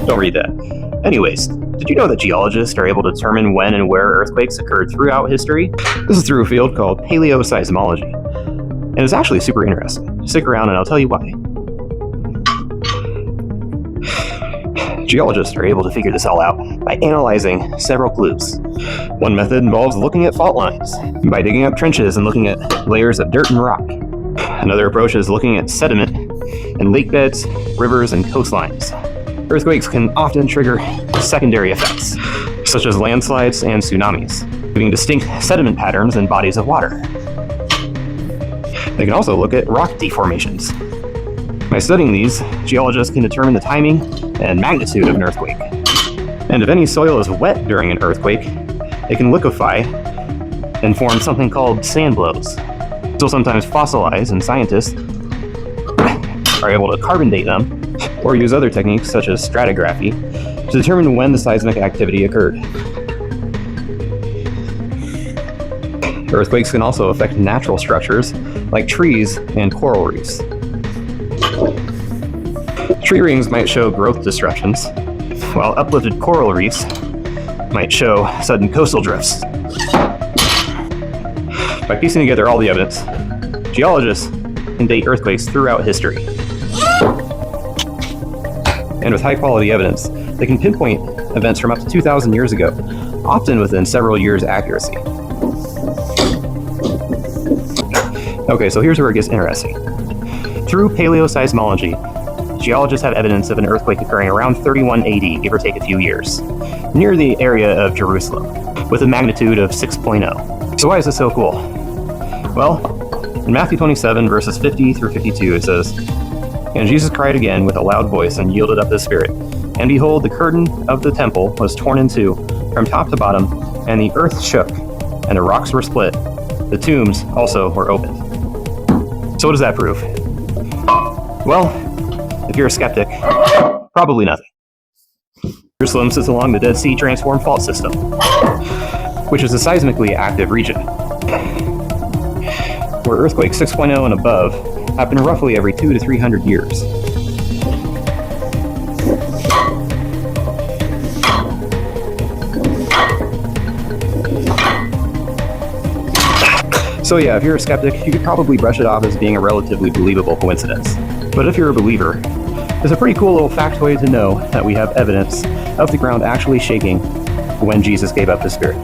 Don't read that. Anyways, did you know that geologists are able to determine when and where earthquakes occurred throughout history? This is through a field called paleoseismology, and it's actually super interesting. Stick around and I'll tell you why. Geologists are able to figure this all out by analyzing several clues. One method involves looking at fault lines by digging up trenches and looking at layers of dirt and rock. Another approach is looking at sediment in lake beds, rivers, and coastlines. Earthquakes can often trigger secondary effects, such as landslides and tsunamis, leaving distinct sediment patterns in bodies of water. They can also look at rock deformations. By studying these, geologists can determine the timing and magnitude of an earthquake. And if any soil is wet during an earthquake, it can liquefy and form something called sand blows. These will sometimes fossilize, and scientists are able to carbon date them or use other techniques such as stratigraphy to determine when the seismic activity occurred. Earthquakes can also affect natural structures like trees and coral reefs. Tree rings might show growth disruptions, while uplifted coral reefs might show sudden coastal drifts. By piecing together all the evidence, geologists can date earthquakes throughout history. And with high-quality evidence, they can pinpoint events from up to 2,000 years ago, often within several years' accuracy. Okay, so here's where it gets interesting. Through paleoseismology, geologists have evidence of an earthquake occurring around 31 AD, give or take a few years, near the area of Jerusalem, with a magnitude of 6.0. So why is this so cool? Well, in Matthew 27, verses 50 through 52, it says, "And Jesus cried again with a loud voice and yielded up his spirit. And behold, the curtain of the temple was torn in two, from top to bottom, and the earth shook, and the rocks were split. The tombs also were opened." So what does that prove? Well, if you're a skeptic, probably nothing. Jerusalem sits along the Dead Sea Transform Fault System, which is a seismically active region, where earthquakes 6.0 and above happen roughly every 200 to 300 years. So yeah, if you're a skeptic, you could probably brush it off as being a relatively believable coincidence. But if you're a believer, it's a pretty cool little factoid to know that we have evidence of the ground actually shaking when Jesus gave up his spirit.